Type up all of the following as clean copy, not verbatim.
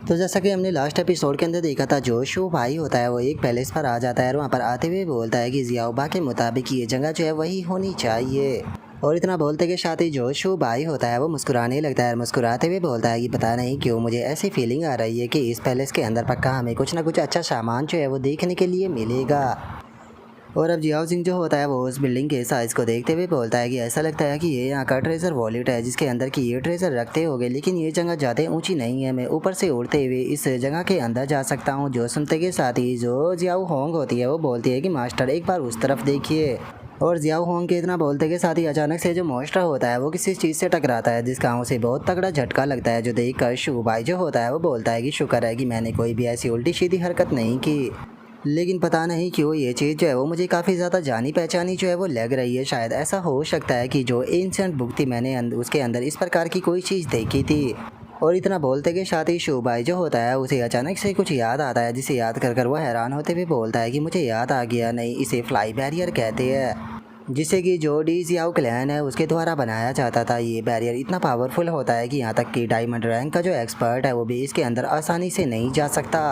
तो जैसा कि हमने लास्ट एपिसोड के अंदर देखा था, जो शू भाई होता है वो एक पैलेस पर आ जाता है और वहाँ पर आते हुए बोलता है कि जियाओबा के मुताबिक ये जगह जो है वही होनी चाहिए। और इतना बोलते के साथ ही जो शू भाई होता है वो मुस्कुराने लगता है और मुस्कुराते हुए बोलता है कि पता नहीं क्यों मुझे ऐसी फीलिंग आ रही है कि इस पैलेस के अंदर पक्का हमें कुछ ना कुछ अच्छा सामान जो है वो देखने के लिए मिलेगा। और अब जियाओ सिंह जो होता है वो उस बिल्डिंग के साइज़ को देखते हुए बोलता है कि ऐसा लगता है कि ये यहाँ का ट्रेजर वॉलेट है जिसके अंदर की ये ट्रेजर रखते होंगे, लेकिन ये जगह ज़्यादा ऊंची नहीं है, मैं ऊपर से उड़ते हुए इस जगह के अंदर जा सकता हूँ। जो सुनते के साथ ही जो जियाओ होंग होती है वो बोलती है कि मास्टर एक बार उस तरफ देखिए। और जियाओ होंग के इतना बोलते के साथ ही अचानक से जो मॉन्स्टर होता है वो किसी चीज़ से टकराता है जिसका उसे बहुत तगड़ा झटका लगता है, जो देखकर शू भाई जो होता है वो बोलता है कि शुक्र है कि मैंने कोई भी ऐसी उल्टी सीधी हरकत नहीं की। लेकिन पता नहीं क्यों ये चीज़ जो है वो मुझे काफ़ी ज़्यादा जानी पहचानी जो है वो लग रही है। शायद ऐसा हो सकता है कि जो एंशिएंट बुक थी मैंने उसके अंदर इस प्रकार की कोई चीज़ देखी थी। और इतना बोलते के साथ ही शू भाई जो होता है उसे अचानक से कुछ याद आता है, जिसे याद कर कर वो हैरान होते हुए बोलता है कि मुझे याद आ गया, नहीं इसे फ्लाई बैरियर कहते हैं, जिसे कि जो डी जियाओ क्लैन है उसके द्वारा बनाया जाता था। ये बैरियर इतना पावरफुल होता है कि यहाँ तक कि डायमंड रैंक का जो एक्सपर्ट है वो भी इसके अंदर आसानी से नहीं जा सकता।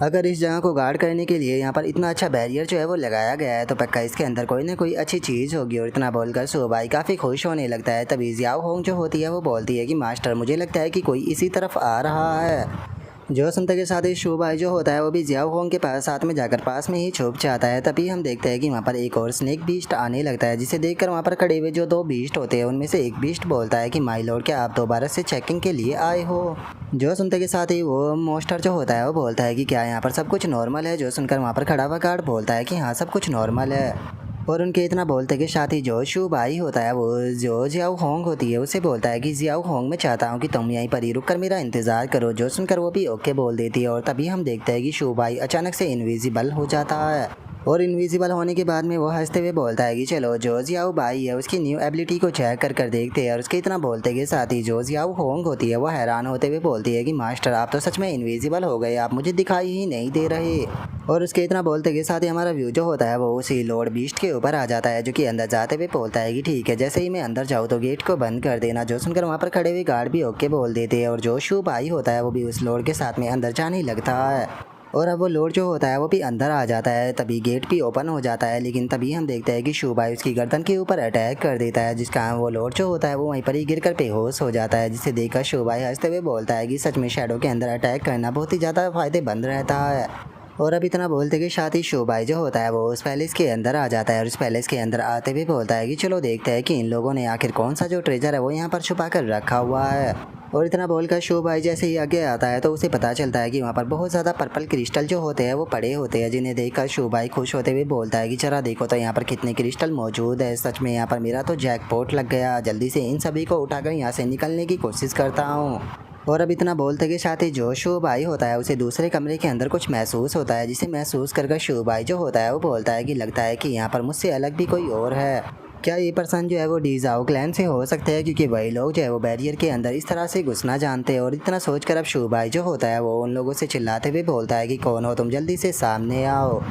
अगर इस जगह को गार्ड करने के लिए यहाँ पर इतना अच्छा बैरियर जो है वो लगाया गया है तो पक्का इसके अंदर कोई ना कोई अच्छी चीज़ होगी। और इतना बोलकर शू भाई काफ़ी खुश होने लगता है। तभी जियाओ होंग जो होती है वो बोलती है कि मास्टर मुझे लगता है कि कोई इसी तरफ आ रहा है। जो सुनते के साथ ही शू भाई जो होता है वो भी जियाओ होंग के पास साथ में जाकर पास में ही छुप जाता है। तभी हम देखते हैं कि वहाँ पर एक और स्नेक बीस्ट आने लगता है, जिसे देखकर वहाँ पर खड़े हुए जो दो बीस्ट होते हैं उनमें से एक बीस्ट बोलता है कि माय लॉर्ड क्या आप दोबारा से चेकिंग के लिए आए हो। जो सुनते के साथ ही वो मोस्टर जो होता है वो बोलता है कि क्या यहाँ पर सब कुछ नॉर्मल है। जो सुनकर वहाँ पर खड़ा हुआ गार्ड बोलता है कि हाँ सब कुछ नॉर्मल है। और उनके इतना बोलते के साथ ही जो शू भाई होता है वो जो जियाओ होंग होती है उसे बोलता है कि जियाओ होंग मैं चाहता हूँ कि तुम यहीं पर ही रुक कर मेरा इंतज़ार करो। जो सुनकर वो भी ओके बोल देती है। और तभी हम देखते हैं कि शू भाई अचानक से इनविजिबल हो जाता है। और इनविजिबल होने के बाद में वो हंसते हुए बोलता है कि चलो जो जियाओ भाई है उसकी न्यू एबिलिटी को चेक कर कर देखते हैं। और उसके इतना बोलते के साथ ही जो जियाओ होंग होती है वो हैरान होते हुए बोलती है कि मास्टर आप तो सच में इनविजिबल हो गए, आप मुझे दिखाई ही नहीं दे रहे। और उसके इतना बोलते के साथ ही हमारा व्यू जो होता है वो उसी लॉर्ड बीस्ट के ऊपर आ जाता है, जो कि अंदर जाते हुए बोलता है कि ठीक है जैसे ही मैं अंदर जाऊँ तो गेट को बंद कर देना। जो सुनकर वहाँ पर खड़े हुए गार्ड भी ओके बोल देते हैं। और जो शू भाई होता है वो भी उस लॉर्ड के साथ में अंदर जाने लगता है। और अब वो लॉर्ड जो होता है वो भी अंदर आ जाता है। तभी गेट भी ओपन हो जाता है, लेकिन तभी हम देखते हैं कि शू भाई उसकी गर्दन के ऊपर अटैक कर देता है, जिसका वो लॉर्ड जो होता है वो वहीं पर ही गिरकर बेहोश हो जाता है। जिसे देखकर शू भाई हंसते हुए बोलता है कि सच में शैडो के अंदर अटैक करना बहुत ही ज़्यादा फायदेमंद रहता है। और अब इतना बोलते कि साथ ही शू भाई जो होता है वो उस पैलेस के अंदर आ जाता है। और उस पैलेस के अंदर आते हुए बोलता है कि चलो देखते हैं कि इन लोगों ने आखिर कौन सा जो ट्रेजर है वो यहाँ पर छुपा कर रखा हुआ है। और इतना बोलकर शू भाई जैसे ही आगे आता है तो उसे पता चलता है कि वहाँ पर बहुत ज़्यादा पर्पल क्रिस्टल जो होते हैं वो पड़े होते हैं, जिन्हें देखकर शू भाई खुश होते हुए बोलता है कि जरा देखो तो यहाँ पर कितने क्रिस्टल मौजूद है, सच में यहाँ पर मेरा तो जैकपॉट लग गया, जल्दी से इन सभी को उठाकर यहाँ से निकलने की कोशिश करता हूँ। और अब इतना बोलते के साथ ही जो शू भाई होता है उसे दूसरे कमरे के अंदर कुछ महसूस होता है, जिसे महसूस कर शू भाई जो होता है वो बोलता है कि लगता है कि यहाँ पर मुझसे अलग भी कोई और है। क्या ये पर्सन जो है वो डी जियाओ क्लैन से हो सकते हैं, क्योंकि वही लोग जो है वो बैरियर के अंदर इस तरह से घुसना जानते हैं। और इतना सोचकर अब शू भाई जो होता है वो उन लोगों से चिल्लाते हुए बोलता है कि कौन हो तुम, जल्दी से सामने आओ।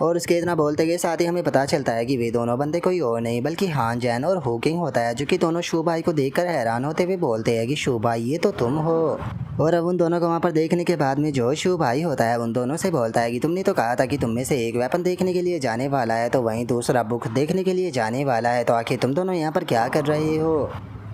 और उसके इतना बोलते के साथ ही हमें पता चलता है कि वे दोनों बंदे कोई और नहीं बल्कि हान जैन और हुकिंग होता है, जो कि दोनों शू भाई को देखकर हैरान होते हुए बोलते हैं कि शू भाई ये तो तुम हो। और अब उन दोनों को वहाँ पर देखने के बाद में जो शू भाई होता है उन दोनों से बोलता है कि तुमने तो कहा था कि तुम में से एक वेपन देखने के लिए जाने वाला है तो वहीं दूसरा बुक देखने के लिए जाने वाला है, तो आखिर तुम दोनों यहाँ पर क्या कर रहे हो।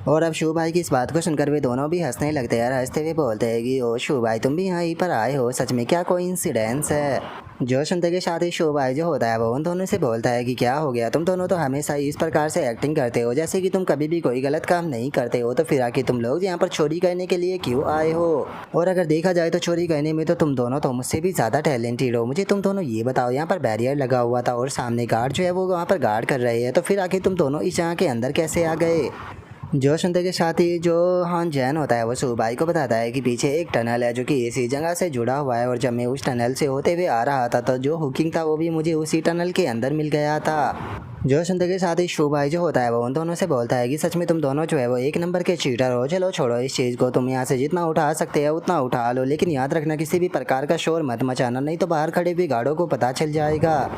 और अब शू भाई की इस बात को सुनकर वे दोनों भी हंसने लगते हैं और हंसते हुए बोलते हैं कि ओ शू भाई तुम भी यहाँ पर आए हो, सच में क्या कोइंसिडेंस है। जो सुनते के साथ ही शू भाई जो होता है वो उन दोनों से बोलता है कि क्या हो गया, तुम दोनों तो हमेशा इस प्रकार से एक्टिंग करते हो जैसे कि तुम कभी भी कोई गलत काम नहीं करते हो, तो फिर आखिर तुम लोग यहाँ पर चोरी करने के लिए क्यों आए हो। और अगर देखा जाए तो चोरी करने में तो तुम दोनों तो मुझसे भी ज़्यादा टैलेंटेड हो। मुझे तुम दोनों ये बताओ, यहाँ पर बैरियर लगा हुआ था और सामने गार्ड जो है वो वहाँ पर गार्ड कर रहे हैं, तो फिर आखिर तुम दोनों इस जगह के अंदर कैसे आ गए। जो सुनते के साथ ही जो हान जैन होता है वो शू भाई को बताता है कि पीछे एक टनल है जो कि इसी जगह से जुड़ा हुआ है, और जब मैं उस टनल से होते हुए आ रहा था तो जो हुकिंग था वो भी मुझे उसी टनल के अंदर मिल गया था। जो सुनते के साथ ही शू भाई जो होता है वो उन दोनों से बोलता है कि सच में तुम दोनों जो है वो एक नंबर के चीटर हो। चलो छोड़ो इस चीज़ को, तुम यहाँ से जितना उठा सकते हो उतना उठा लो, लेकिन याद रखना किसी भी प्रकार का शोर मत मचाना, नहीं तो बाहर खड़े हुए गार्डों को पता चल जाएगा।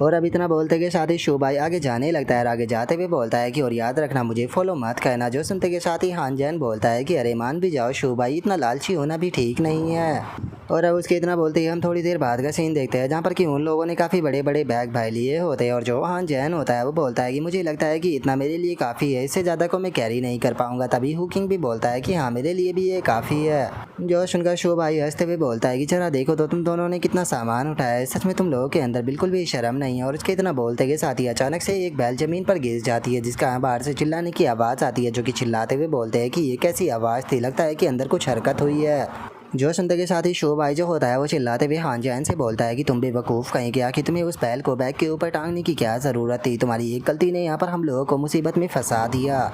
और अब इतना बोलते के साथ ही शो भाई आगे जाने लगता है और आगे जाते हुए बोलता है कि और याद रखना मुझे फॉलो मत करना। जो सुनते के साथ ही हान जैन बोलता है कि अरे मान भी जाओ शो भाई, इतना लालची होना भी ठीक नहीं है। और अब उसके इतना बोलते ही हम थोड़ी देर बाद का सीन देखते हैं जहाँ पर कि उन लोगों ने काफ़ी बड़े बड़े बैग भाई लिए होते हैं और जो हान जैन होता है वो बोलता है कि मुझे लगता है कि इतना मेरे लिए काफ़ी है, इससे ज़्यादा को मैं कैरी नहीं कर पाऊंगा। तभी हुकिंग भी बोलता है कि हाँ मेरे लिए भी ये काफ़ी है। जो सुनकर शो भाई हंसते हुए बोलता है कि जरा देखो तो तुम दोनों ने कितना सामान उठाया है, सच में तुम लोगों के अंदर बिल्कुल भी शर्म नहीं है। और उसके इतना बोलते के साथ ही अचानक से एक बैल जमीन पर गिर जाती है जिसका बाहर से चिल्लाने की आवाज़ आती है। जो कि चिल्लाते हुए बोलते हैं कि ये कैसी आवाज़ थी, लगता है कि अंदर कुछ हरकत हुई है। जो सुनते के साथ ही शो भाई जो होता है वो चिल्लाते हुए हान जैन से बोलता है कि तुम बेवकूफ़ कहीं क्या कि तुम्हें उस बैल को बैग के ऊपर टांगने की क्या ज़रूरत थी, तुम्हारी एक गलती ने यहाँ पर हम लोगों को मुसीबत में फंसा दिया।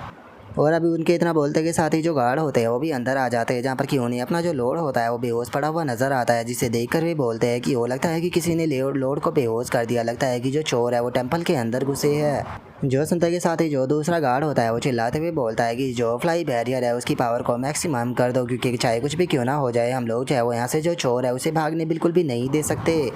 और अभी उनके इतना बोलते के साथ ही जो गार्ड होते हैं वो भी अंदर आ जाते हैं जहाँ पर कि उन्हें अपना जो लोड होता है वो बेहोश पड़ा हुआ नजर आता है, जिसे देखकर भी बोलते हैं कि वो लगता है कि किसी ने लोड को बेहोश कर दिया, लगता है कि जो चोर है वो टेंपल के अंदर घुसे है। जो सुनते के साथ ही जो दूसरा गार्ड होता है वो चिल्लाते हुए बोलता है कि जो फ्लाई बैरियर है उसकी पावर को मैक्सिमम कर दो, क्योंकि चाहे कुछ भी क्यों ना हो जाए हम लोग चाहे वो यहाँ से जो चोर है उसे भागने बिल्कुल भी नहीं दे सकते।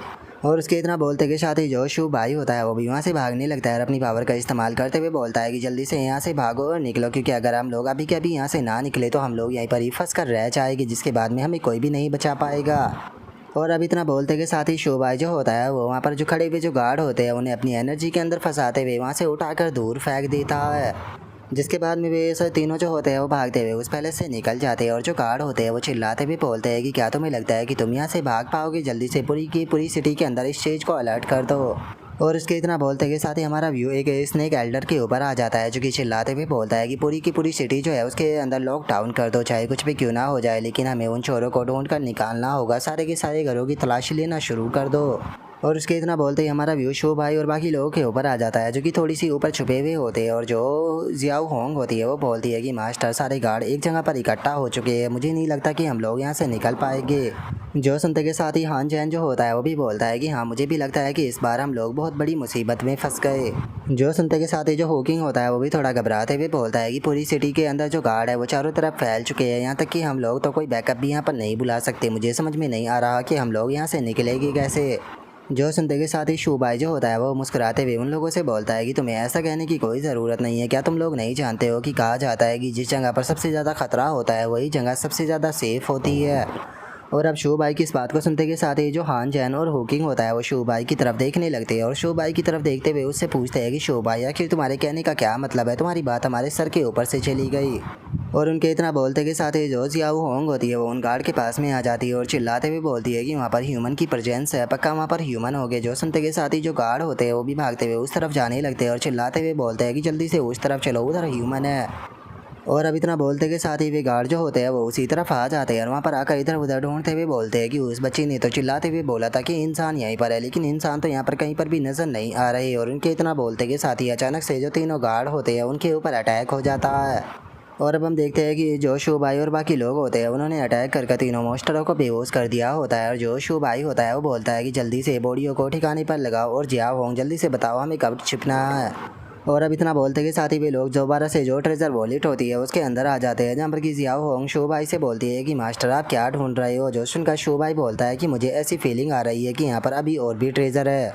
और उसके इतना बोलते के साथ ही जो शू भाई होता है वो भी वहाँ से भागने लगता है और अपनी पावर का इस्तेमाल करते हुए बोलता है कि जल्दी से यहाँ से भागो और निकलो, क्योंकि अगर हम लोग अभी के अभी यहाँ से ना निकले तो हम लोग यहीं पर ही फंस कर रह जाएंगे, जिसके बाद में हमें कोई भी नहीं बचा पाएगा। और अब इतना बोलते के साथ ही शो भाई जो होता है वो वहाँ पर जो खड़े हुए जो गार्ड होते हैं उन्हें अपनी एनर्जी के अंदर फंसाते हुए वहाँ से उठाकर दूर फेंक देता है, जिसके बाद में वे सब तीनों जो होते हैं वो भागते हुए उस पैलेस से निकल जाते हैं। और जो गार्ड होते हैं वो चिल्लाते हुए बोलते हैं कि क्या तुम्हें लगता है कि तुम यहाँ से भाग पाओगे, जल्दी से पूरी की पूरी सिटी के अंदर इस चीज़ को अलर्ट कर दो। और उसके इतना बोलते के साथ ही हमारा व्यू एक स्नेक एल्डर के ऊपर आ जाता है जो कि चिल्लाते हुए बोलता है कि पूरी की पूरी सिटी जो है उसके अंदर लॉकडाउन कर दो, चाहे कुछ भी क्यों ना हो जाए, लेकिन हमें उन चोरों को ढूंढ कर निकालना होगा, सारे के सारे घरों की तलाशी लेना शुरू कर दो। और उसके इतना बोलते ही हमारा व्यू शो भाई और बाकी लोगों के ऊपर आ जाता है जो कि थोड़ी सी ऊपर छुपे हुए होते हैं। और जो जियाओ होंग होती है वो बोलती है कि मास्टर सारे गार्ड एक जगह पर इकट्ठा हो चुके हैं, मुझे नहीं लगता कि हम लोग यहाँ से निकल पाएंगे। जो सुनते के साथ ही हान जैन जो होता है वो भी बोलता है कि हाँ मुझे भी लगता है कि इस बार हम लोग बहुत बड़ी मुसीबत में फंस गए। जो सुनते के साथ ही जो होकिंग होता है वो भी थोड़ा घबराते हुए बोलता है कि पूरी सिटी के अंदर जो गार्ड है वो चारों तरफ फैल चुके हैं, यहाँ तक कि हम लोग तो कोई बैकअप भी यहाँ पर नहीं बुला सकते, मुझे समझ में नहीं आ रहा कि हम लोग यहाँ से निकलेंगे कैसे। जो सुनते के साथ ही शू भाई जो होता है वो मुस्कुराते हुए उन लोगों से बोलता है कि तुम्हें ऐसा कहने की कोई ज़रूरत नहीं है, क्या तुम लोग नहीं जानते हो कि कहा जाता है कि जिस जगह पर सबसे ज़्यादा खतरा होता है वही जगह सबसे ज़्यादा सेफ़ होती है। और अब शू भाई की इस बात को सुनते के साथ ही जो हान जैन और हुकिंग होता है वो शू भाई की तरफ देखने लगते हैं और शू भाई की तरफ देखते हुए उससे पूछते हैं कि शू भाई आखिर तुम्हारे कहने का क्या मतलब है, तुम्हारी बात हमारे सर के ऊपर से चली गई। और उनके इतना बोलते के साथ ही जो जियाओ होंग होती है वो उन गार्ड के पास में आ जाती है और चिल्लाते हुए बोलती है कि वहाँ पर ह्यूमन की प्रेजेंस है, पक्का वहाँ पर ह्यूमन हो गए। जो सुनते के साथ ही जो गार्ड होते हैं वो भी भागते हुए उस तरफ जाने लगते हैं और चिल्लाते हुए बोलते हैं कि जल्दी से उस तरफ चलो, उधर ह्यूमन है। और अब इतना बोलते के साथ ही वे गार्ड जो होते हैं वो उसी तरफ आ जाते हैं और वहाँ पर आकर इधर उधर ढूंढते हुए बोलते हैं कि उस बच्ची ने तो चिल्लाते हुए बोला था कि इंसान यहीं पर है, लेकिन इंसान तो यहाँ पर कहीं पर भी नज़र नहीं आ रहे। और उनके इतना बोलते के साथ ही अचानक से जो तीनों गार्ड होते हैं उनके ऊपर अटैक हो जाता है। और अब हम देखते हैं कि जो शू भाई और बाकी लोग होते हैं उन्होंने अटैक करके तीनों मॉन्स्टरों को बेहोश कर दिया होता है। और जो शू भाई होता है वो बोलता है कि जल्दी से बॉडियों को ठिकाने पर लगाओ और जियाओ होंग जल्दी से बताओ हमें कब छिपना है। और अब इतना बोलते के साथ ही वे लोग दोबारा से जो ट्रेजर वॉलेट होती है उसके अंदर आ जाते हैं, जहाँ पर कि जियाओ होंग शो भाई से बोलती है कि मास्टर आप क्या ढूंढ रहे हो। जो सुनकर शो भाई बोलता है कि मुझे ऐसी फीलिंग आ रही है कि यहाँ पर अभी और भी ट्रेजर है,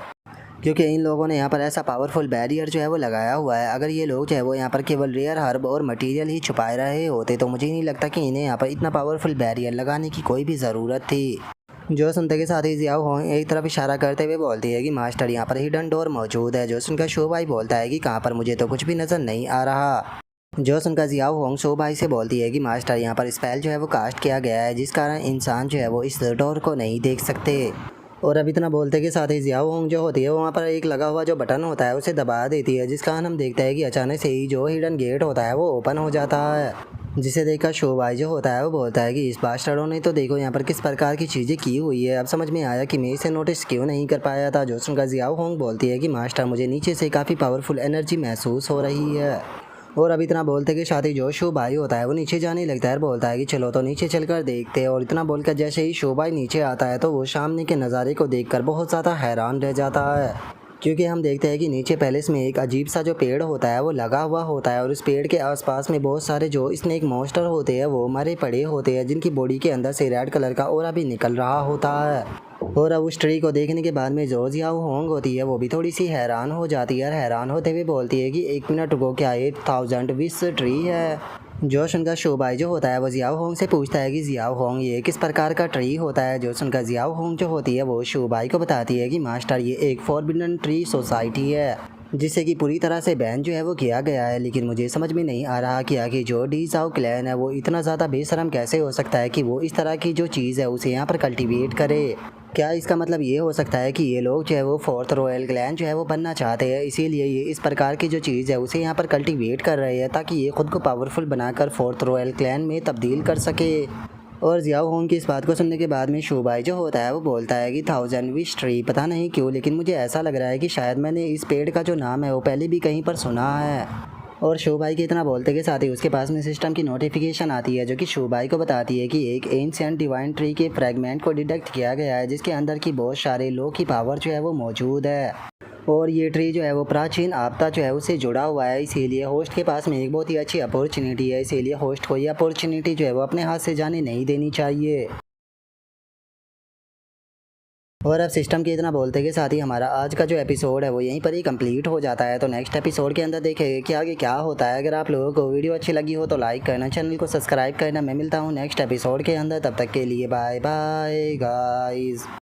क्योंकि इन लोगों ने यहाँ पर ऐसा पावरफुल बैरियर जो है वो लगाया हुआ है। अगर ये लोग जो है वो यहाँ पर केवल रेयर हर्ब और मटेरियल ही छुपाए रहे होते तो मुझे नहीं लगता कि इन्हें यहाँ पर इतना पावरफुल बैरियर लगाने की कोई भी ज़रूरत थी। जो सुनते के साथ ही जियाओ होंग एक तरफ इशारा करते हुए बोलती है कि मास्टर यहाँ पर हिडन डोर मौजूद है। जो सुनकर शो भाई बोलता है कि कहाँ पर, मुझे तो कुछ भी नज़र नहीं आ रहा। जो सुनकर जियाओ होंग शो भाई से बोलती है कि मास्टर यहाँ पर स्पेल जो है वो कास्ट किया गया है, जिस कारण इंसान जो है वो इस डोर को नहीं देख सकते। और अब इतना बोलते के साथ ही जियाओ होंग जो होती है वहाँ पर एक लगा हुआ जो बटन होता है उसे दबा देती है, जिस कारण हम देखते हैं कि अचानक से ही जो हिडन गेट होता है वो ओपन हो जाता है, जिसे देखकर शो भाई जो होता है वो बोलता है कि इस बास्टर्डों ने तो देखो यहाँ पर किस प्रकार की चीज़ें की हुई है, अब समझ में आया कि मैं इसे नोटिस क्यों नहीं कर पाया था। जो सुनकर जियाओ होंग बोलती है कि मास्टर मुझे नीचे से काफ़ी पावरफुल एनर्जी महसूस हो रही है। और अब इतना बोलते कि साथ ही जो शो भाई होता है वो नीचे जाने लगता है और बोलता है कि चलो तो नीचे चलकर देखते हैं। और इतना बोलकर जैसे ही शो भाई नीचे आता है तो वो सामने के नज़ारे को देखकर बहुत ज़्यादा हैरान रह जाता है, क्योंकि हम देखते हैं कि नीचे पैलेस में एक अजीब सा जो पेड़ होता है वो लगा हुआ होता है और उस पेड़ के आसपास में बहुत सारे जो स्नेक मॉन्स्टर होते हैं वो मरे पड़े होते हैं, जिनकी बॉडी के अंदर से रेड कलर का ऑरा भी निकल रहा होता है। और अब उस ट्री को देखने के बाद में जो जियाओ होंग होती है वो भी थोड़ी सी हैरान हो जाती है और हैरान होते हुए बोलती है कि 1 मिनट रुको, क्या ये 1000 विश ट्री है? जोश उनका शोबाई जो होता है वो जियाओ होंग से पूछता है कि जियाओ होंग ये किस प्रकार का ट्री होता है। जो उनका जियाओ होंग जो होती है वो शोबाई को बताती है कि मास्टर ये एक फॉरबिडन ट्री सोसाइटी है जिसे कि पूरी तरह से बैन जो है वो किया गया है। लेकिन मुझे समझ में नहीं आ रहा कि आगे जो डी जाओ क्लैन है वो इतना ज़्यादा बेशरम कैसे हो सकता है कि वो इस तरह की जो चीज़ है उसे यहाँ पर कल्टीवेट करे। क्या इसका मतलब ये हो सकता है कि ये लोग जो है वो फोर्थ रॉयल क्लैन जो है वो बनना चाहते हैं, इसीलिए ये इस प्रकार की जो चीज़ है उसे यहाँ पर कल्टीवेट कर रहे हैं ताकि ये खुद को पावरफुल बनाकर फोर्थ रॉयल क्लैन में तब्दील कर सके। और जियाओ होंग की इस बात को सुनने के बाद में शोबाई जो होता है वो बोलता है कि 1000 विश ट्री, पता नहीं क्यों लेकिन मुझे ऐसा लग रहा है कि शायद मैंने इस पेड़ का जो नाम है वो पहले भी कहीं पर सुना है। और शोबाई के इतना बोलते के साथ ही उसके पास में सिस्टम की नोटिफिकेशन आती है जो कि शोबाई को बताती है कि एक एंशिएंट डिवाइन ट्री के फ्रैगमेंट को डिटेक्ट किया गया है जिसके अंदर की बहुत सारे लो की पावर जो है वो मौजूद है। और ये ट्री जो है वो प्राचीन आपदा जो है उससे जुड़ा हुआ है, इसीलिए होस्ट के पास में एक बहुत ही अच्छी अपॉर्चुनिटी है, इसीलिए होस्ट को ये अपॉर्चुनिटी जो है वो अपने हाथ से जाने नहीं देनी चाहिए। और अब सिस्टम के इतना बोलते के साथ ही हमारा आज का जो एपिसोड है वो यहीं पर ही कंप्लीट हो जाता है। तो नेक्स्ट एपिसोड के अंदर देखेंगे कि आगे क्या होता है। अगर आप लोगों को वीडियो अच्छी लगी हो तो लाइक करना, चैनल को सब्सक्राइब करना। मैं मिलता हूँ नेक्स्ट एपिसोड के अंदर, तब तक के लिए बाय बाय गाइस।